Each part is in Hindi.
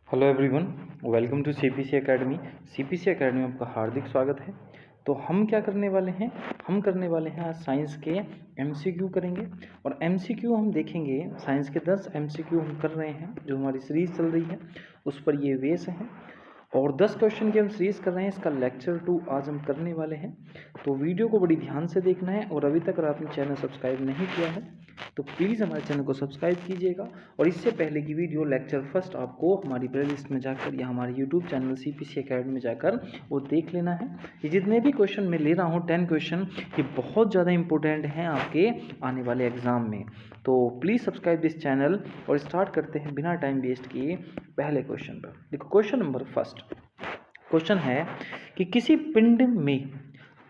Hello everyone, welcome to CPC academy. CPC academy में आपका हार्दिक स्वागत है। तो हम क्या करने वाले हैं? हम करने वाले हैं आज साइंस के एमसीक्यू करेंगे और एमसीक्यू हम देखेंगे। साइंस के 10 एमसीक्यू हम कर रहे हैं, जो हमारी सीरीज़ चल रही है उस पर ये बेस हैं और 10 क्वेश्चन की हम सीरीज़ कर रहे हैं। इसका लेक्चर 2 आज हम करने वाले हैं। तो वीडियो को बड़ी ध्यान से देखना है और अभी तक अगर आपने चैनल सब्सक्राइब नहीं किया है तो प्लीज़ हमारे चैनल को सब्सक्राइब कीजिएगा। और इससे पहले की वीडियो लेक्चर फर्स्ट आपको हमारी प्लेलिस्ट में जाकर या हमारे यूट्यूब चैनल सीपीसी एकेडमी में जाकर वो देख लेना है। ये जितने भी क्वेश्चन मैं ले रहा हूँ 10 क्वेश्चन, ये बहुत ज़्यादा इंपॉर्टेंट हैं आपके आने वाले एग्ज़ाम में। तो प्लीज़ सब्सक्राइब दिस चैनल और स्टार्ट करते हैं बिना टाइम वेस्ट किए पहले क्वेश्चन पर। देखो क्वेश्चन नंबर फर्स्ट क्वेश्चन है कि किसी पिंड में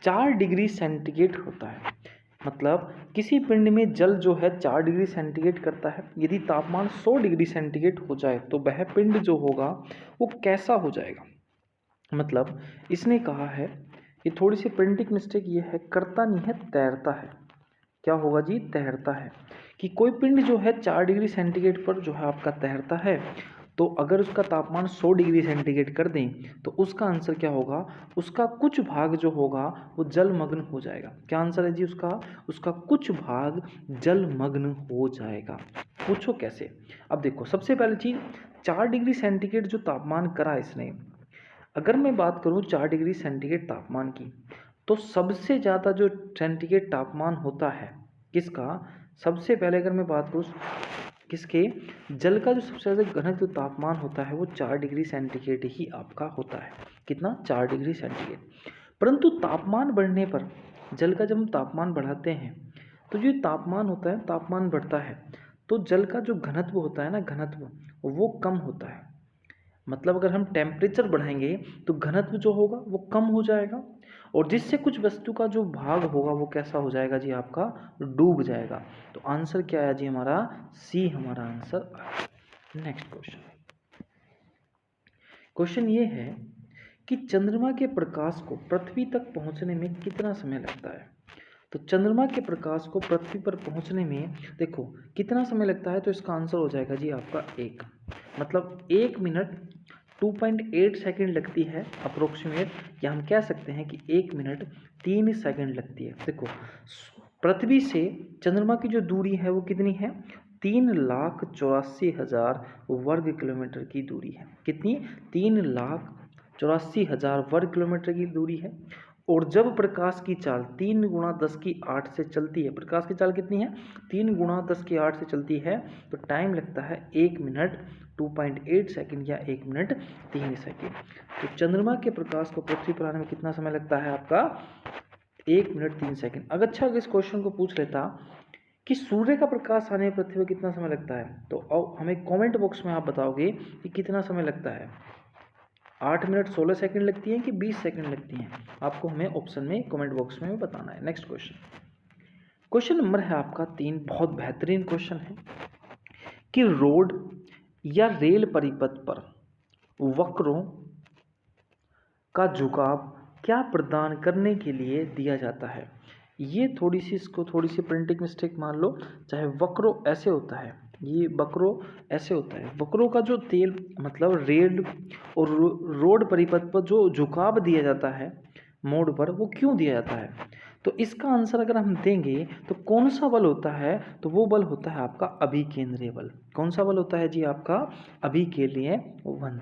4 डिग्री सेंटीग्रेड होता है। मतलब किसी पिंड में जल जो है 4 डिग्री सेंटीग्रेड करता है। यदि तापमान 100 डिग्री सेंटीग्रेड हो जाए तो वह पिंड जो होगा वो कैसा हो जाएगा। मतलब इसने कहा है, ये थोड़ी सी प्रिंटिंग मिस्टेक ये है, करता नहीं है तैरता है। क्या होगा जी? तैरता है। कि कोई पिंड जो है 4 डिग्री सेंटीग्रेड पर जो है आपका तैरता है, तो अगर उसका तापमान 100 डिग्री सेंटीग्रेड कर दें तो उसका आंसर क्या होगा? उसका कुछ भाग जो होगा वो जलमग्न हो जाएगा। क्या आंसर है जी उसका? उसका कुछ भाग जलमग्न हो जाएगा। पूछो कैसे? अब देखो, सबसे पहली चीज़ 4 डिग्री सेंटीग्रेड जो तापमान करा इसने, अगर मैं बात करूँ 4 डिग्री सेंटीग्रेड तापमान की, तो सबसे ज़्यादा जो सेंटीग्रेड तापमान होता है किसका? सबसे पहले अगर मैं बात करूँ किसके? जल का जो सबसे ज़्यादा घनत्व जो तापमान होता है वो 4 डिग्री सेंटीग्रेड ही आपका होता है। कितना? 4 डिग्री सेंटीग्रेड। परंतु तापमान बढ़ने पर, जल का जब हम तापमान बढ़ाते हैं तो जो तापमान होता है, तापमान बढ़ता है तो जल का जो घनत्व होता है ना, घनत्व वो कम होता है। मतलब अगर हम टेम्परेचर बढ़ाएंगे तो घनत्व जो होगा वो कम हो जाएगा और जिससे कुछ वस्तु का जो भाग होगा वो कैसा हो जाएगा जी? आपका डूब जाएगा। तो आंसर क्या आया जी हमारा? सी हमारा आंसर आया। नेक्स्ट क्वेश्चन, क्वेश्चन ये है कि चंद्रमा के प्रकाश को पृथ्वी तक पहुंचने में कितना समय लगता है। तो चंद्रमा के प्रकाश को पृथ्वी पर पहुंचने में देखो कितना समय लगता है, तो इसका आंसर हो जाएगा जी आपका 1। मतलब 1 मिनट 2.8 सेकेंड लगती है अप्रोक्सीमेट, या हम कह सकते हैं कि 1 मिनट 3 सेकेंड लगती है। देखो पृथ्वी से चंद्रमा की जो दूरी है वो कितनी है? 3,84,000 वर्ग किलोमीटर की दूरी है। कितनी? 3,84,000 वर्ग किलोमीटर की दूरी है। और जब प्रकाश की चाल 3 गुणा 10 की 8 से चलती है, प्रकाश की चाल कितनी है? 3 गुणा 10 की 8 से चलती है, तो टाइम लगता है 1 मिनट 2.8 सेकेंड या 1 मिनट 3 सेकेंड। तो चंद्रमा के प्रकाश को पृथ्वी पर आने में कितना समय लगता है आपका? 1 मिनट 3 सेकेंड। अगर अच्छा इस क्वेश्चन को पूछ लेता कि सूर्य का प्रकाश आने में पृथ्वी पर कितना समय लगता है, तो हमें कमेंट बॉक्स में आप बताओगे कि कितना समय लगता है। 8 मिनट 16 सेकंड लगती है कि 20 सेकंड लगती हैं? आपको हमें ऑप्शन में कमेंट बॉक्स में बताना है। नेक्स्ट क्वेश्चन, क्वेश्चन नंबर है आपका 3। बहुत बेहतरीन क्वेश्चन है कि रोड या रेल परिपथ पर वक्रों का झुकाव क्या प्रदान करने के लिए दिया जाता है। ये थोड़ी सी, इसको थोड़ी सी प्रिंटिंग मिस्टेक मान लो। चाहे वक्रों ऐसे होता है, ये वक्रों ऐसे होता है। वक्रों का जो तेल मतलब रेल और रोड परिपथ पर जो झुकाव दिया जाता है मोड़ पर, वो क्यों दिया जाता है? तो इसका आंसर अगर हम देंगे तो कौन सा बल होता है, तो वो बल होता है आपका अभिकेंद्रीय बल। कौन सा बल होता है जी? आपका अभिकेंद्रीय बल।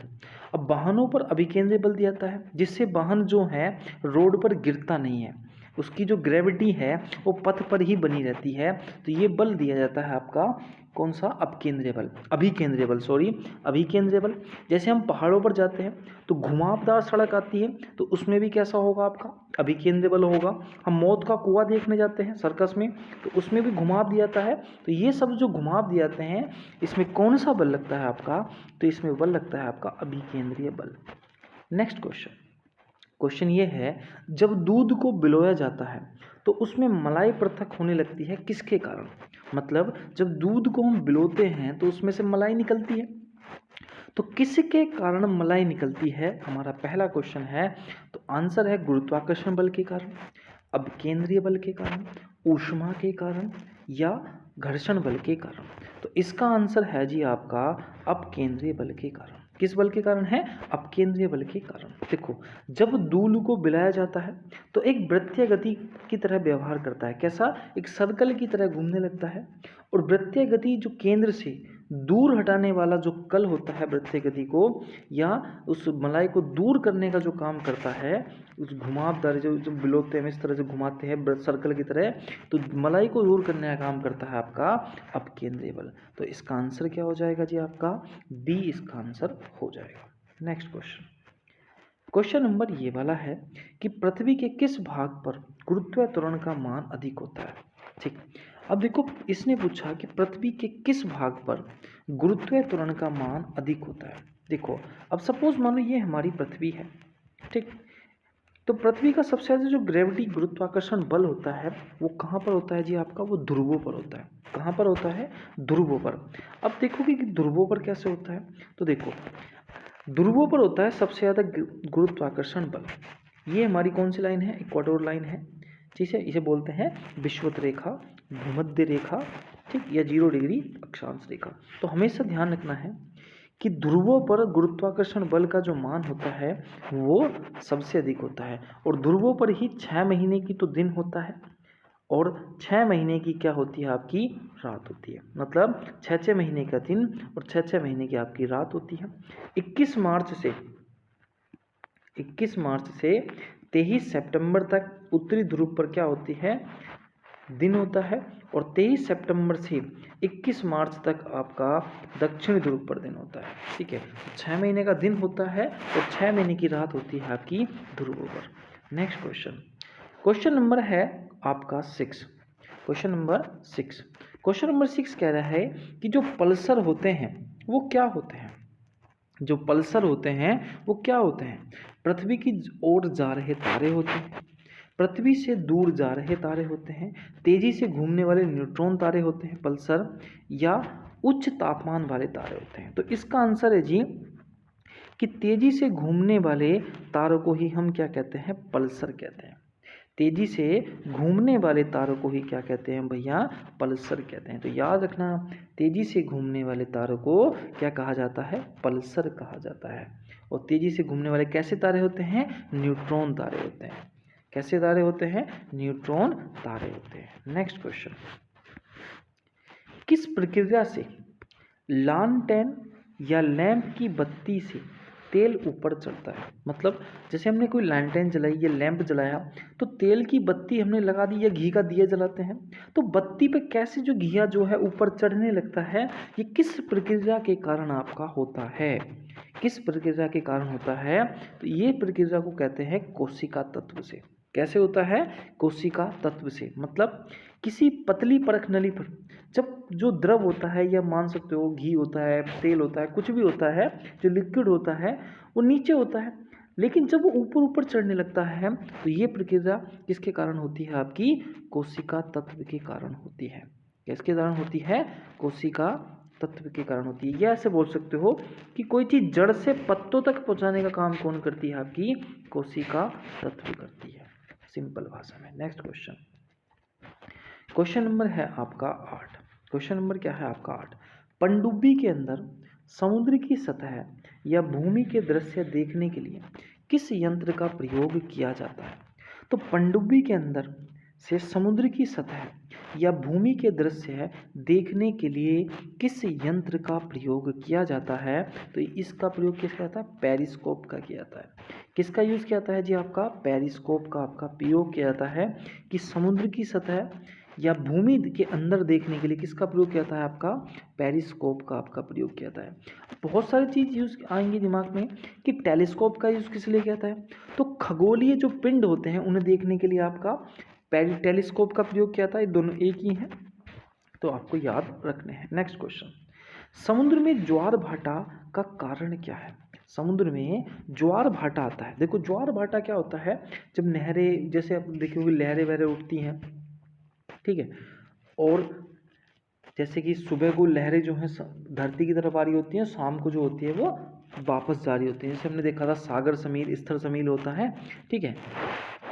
अब वाहनों पर अभिकेंद्रीय बल दिया जाता है, जिससे वाहन जो है रोड पर गिरता नहीं है, उसकी जो ग्रेविटी है वो पथ पर ही बनी रहती है। तो ये बल दिया जाता है आपका कौन सा? अपकेंद्रीय बल, अभिकेंद्रीय बल, सॉरी अभिकेंद्रीय बल। जैसे हम पहाड़ों पर जाते हैं तो घुमावदार सड़क आती है, तो उसमें भी कैसा होगा आपका? अभिकेंद्रीय बल होगा। हम मौत का कुआं देखने जाते हैं सर्कस में, तो उसमें भी घुमाव दिया जाता है। तो ये सब जो घुमाव दिए जाते हैं, इसमें कौन सा बल लगता है आपका? तो इसमें बल लगता है आपका अभिकेंद्रीय बल। नेक्स्ट क्वेश्चन, क्वेश्चन ये है जब दूध को बिलोया जाता है तो उसमें मलाई पृथक होने लगती है, किसके कारण? मतलब जब दूध को हम बिलोते हैं तो उसमें से मलाई निकलती है, तो किसके कारण मलाई निकलती है? हमारा पहला क्वेश्चन है। तो आंसर है गुरुत्वाकर्षण बल के कारण, अपकेंद्रीय बल के कारण, ऊष्मा के कारण या घर्षण बल के कारण। तो इसका आंसर है जी आपका अपकेंद्रीय बल के कारण। किस बल के कारण है? अपकेंद्रीय बल के कारण। देखो, जब दूल को बिलाया जाता है तो एक वृत्तीय गति की तरह व्यवहार करता है। कैसा? एक सर्कल की तरह घूमने लगता है। और वृत्तीय गति जो केंद्र से दूर हटाने वाला जो कल होता है वृत्तीय गति को, या उस मलाई को दूर करने का जो काम करता है, उस घुमावदार जो बिलोते हैं इस तरह से घुमाते हैं सर्कल की तरह, तो मलाई को दूर करने का काम करता है आपका अपकेंद्रीय बल। तो इसका आंसर क्या हो जाएगा जी? आपका बी इसका आंसर हो जाएगा। नेक्स्ट क्वेश्चन, क्वेश्चन नंबर ये वाला है कि पृथ्वी के किस भाग पर गुरुत्व त्वरण का मान अधिक होता है? ठीक, अब देखो इसने पूछा कि पृथ्वी के किस भाग पर गुरुत्व त्वरण का मान अधिक होता है। देखो, अब सपोज मानो ये हमारी पृथ्वी है, ठीक, तो पृथ्वी का सबसे ज़्यादा जो ग्रेविटी गुरुत्वाकर्षण बल होता है वो कहाँ पर होता है जी? आपका वो ध्रुवों पर होता है। कहाँ पर होता है? ध्रुवों पर। अब देखोगे कि ध्रुवों पर कैसे होता है, तो देखो ध्रुवों पर होता है सबसे ज़्यादा गुरुत्वाकर्षण बल। ये हमारी कौन सी लाइन है? इक्वाडोर लाइन है, ठीक है। इसे बोलते हैं विषुवत रेखा, भूमध्य रेखा, ठीक, या 0 डिग्री अक्षांश रेखा। तो हमेशा ध्यान रखना है कि ध्रुवों पर गुरुत्वाकर्षण बल का जो मान होता है वो सबसे अधिक होता है। और ध्रुवों पर ही 6 महीने की तो दिन होता है और 6 महीने की क्या होती है? आपकी रात होती है। मतलब 6 महीने का दिन और 6 महीने की आपकी रात होती है। 21 मार्च से 23 सितंबर तक उत्तरी ध्रुव पर क्या होती है? दिन होता है। और 23 सितंबर से 21 मार्च तक आपका दक्षिणी ध्रुव पर दिन होता है, ठीक है। 6 महीने का दिन होता है और 6 महीने की रात होती है आपकी ध्रुवों पर। नेक्स्ट क्वेश्चन, क्वेश्चन नंबर है आपका 6। क्वेश्चन नंबर 6 कह रहा है कि जो पल्सर होते हैं वो क्या होते हैं? जो पल्सर होते हैं वो क्या होते हैं? पृथ्वी की ओर जा रहे तारे होते हैं, पृथ्वी से दूर जा रहे तारे होते हैं, तेजी से घूमने वाले न्यूट्रॉन तारे होते हैं पल्सर, या उच्च तापमान वाले तारे होते हैं। तो इसका आंसर है जी कि तेजी से घूमने वाले तारों को ही हम क्या कहते हैं? पल्सर कहते हैं। तेजी से घूमने वाले तारों को ही क्या कहते हैं भैया? पल्सर कहते हैं। तो याद रखना, तेजी से घूमने वाले तारों को क्या कहा जाता है? पल्सर कहा जाता है। और तेजी से घूमने वाले कैसे तारे होते हैं? न्यूट्रॉन तारे होते हैं। कैसे तारे होते हैं? न्यूट्रॉन तारे होते हैं। नेक्स्ट क्वेश्चन, किस प्रक्रिया से लालटेन या लैंप की बत्ती से तेल ऊपर चढ़ता है? मतलब जैसे हमने कोई लैंटेन जलाई या लैंप जलाया तो तेल की बत्ती हमने लगा दी, या घी का दिया जलाते हैं, तो बत्ती पे कैसे जो घिया जो है ऊपर चढ़ने लगता है, ये किस प्रक्रिया के कारण आपका होता है? किस प्रक्रिया के कारण होता है? तो ये प्रक्रिया को कहते हैं कोशिका तत्व से। कैसे होता है? कोशिका तत्व से। मतलब किसी पतली परख नली पर जब जो द्रव होता है, या मान सकते हो घी होता है, तेल होता है, कुछ भी होता है, जो लिक्विड होता है वो नीचे होता है, लेकिन जब वो ऊपर ऊपर चढ़ने लगता है तो ये प्रक्रिया किसके कारण होती है? आपकी कोशिका तत्व के कारण होती है। किसके कारण होती है? कोशिका तत्व के कारण होती है। या ऐसे बोल सकते हो कि कोई चीज़ जड़ से पत्तों तक पहुंचाने का काम कौन करती है? आपकी कोशिका तत्व करती है, सिंपल भाषा में। नेक्स्ट क्वेश्चन, क्वेश्चन नंबर है आपका 8। क्वेश्चन नंबर क्या है आपका 8? पनडुब्बी के अंदर समुद्र की सतह या भूमि के दृश्य देखने के लिए किस यंत्र का प्रयोग किया जाता है? तो पनडुब्बी के अंदर से समुद्र की सतह या भूमि के दृश्य देखने के लिए किस यंत्र का प्रयोग किया जाता है? तो इसका प्रयोग किसका जाता है? पेरिस्कोप का किया जाता है। किसका यूज़ किया जाता है जी? आपका पेरिस्कोप का आपका प्रयोग किया जाता है कि समुद्र की सतह या भूमि के अंदर देखने के लिए किसका प्रयोग किया जाता है? आपका पेरिस्कोप का आपका प्रयोग किया जाता है। बहुत सारी चीज़ यूज़ आएंगी दिमाग में कि टेलीस्कोप का यूज़ किस लिए किया जाता है? तो खगोलीय जो पिंड होते हैं उन्हें देखने के लिए आपका टेलीस्कोप का प्रयोग किया जाता है। दोनों एक ही हैं, तो आपको याद रखने हैं। नेक्स्ट क्वेश्चन, समुद्र में ज्वार भाटा का कारण क्या है? समुद्र में ज्वार भाटा आता है। देखो ज्वार भाटा क्या होता है? जब नहरें, जैसे आप देखोगे लहरें वहरें उठती हैं, ठीक है, और जैसे कि सुबह को लहरें जो हैं धरती की तरफ आ रही होती हैं, शाम को जो होती है वो वापस जा रही होती है। जैसे हमने देखा था सागर समीर, स्थिर समीर होता है, ठीक है।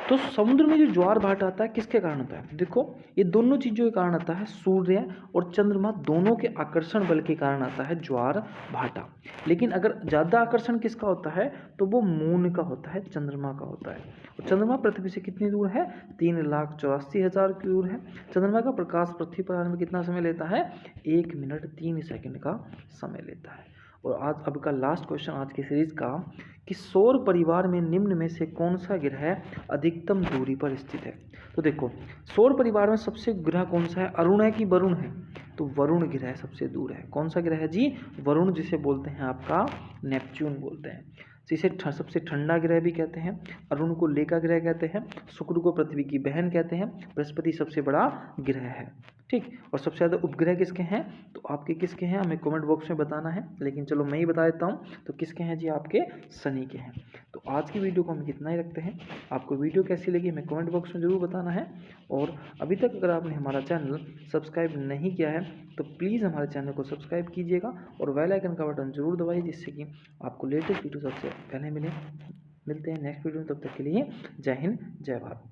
तो समुद्र में जो ज्वार भाटा आता है किसके कारण होता है? देखो ये दोनों चीज़ों के कारण आता है, सूर्य और चंद्रमा दोनों के आकर्षण बल के कारण आता है ज्वार भाटा। लेकिन अगर ज़्यादा आकर्षण किसका होता है तो वो मून का होता है, चंद्रमा का होता है। और चंद्रमा पृथ्वी से कितनी दूर है? 3,84,000 की दूर है। चंद्रमा का प्रकाश पृथ्वी पर आने में कितना समय लेता है? 1 मिनट 3 सेकंड का समय लेता है। और आज अब का लास्ट क्वेश्चन आज की सीरीज का कि सौर परिवार में निम्न में से कौन सा ग्रह अधिकतम दूरी पर स्थित है? तो देखो सौर परिवार में सबसे ग्रह कौन सा है? अरुण है कि वरुण है? तो वरुण ग्रह सबसे दूर है। कौन सा ग्रह है जी? वरुण, जिसे बोलते हैं आपका नेपच्यून बोलते हैं। जिसे सबसे ठंडा ग्रह भी कहते हैं। अरुण को लेका ग्रह कहते हैं। शुक्र को पृथ्वी की बहन कहते हैं। बृहस्पति सबसे बड़ा ग्रह है, ठीक। और सबसे ज़्यादा उपग्रह किसके हैं? तो आपके किसके हैं हमें कमेंट बॉक्स में बताना है, लेकिन चलो मैं ही बता देता हूँ। तो किसके हैं जी? आपके शनि के हैं। तो आज की वीडियो को हम इतना ही रखते हैं। आपको वीडियो कैसी लगी हमें कमेंट बॉक्स में ज़रूर बताना है। और अभी तक अगर आपने हमारा चैनल सब्सक्राइब नहीं किया है तो प्लीज़ हमारे चैनल को सब्सक्राइब कीजिएगा और बेल आइकन का बटन ज़रूर दबाइए, जिससे कि आपको लेटेस्ट वीडियो सबसे पहले मिलते हैं नेक्स्ट वीडियो में। तब तक के लिए जय हिंद, जय भारत।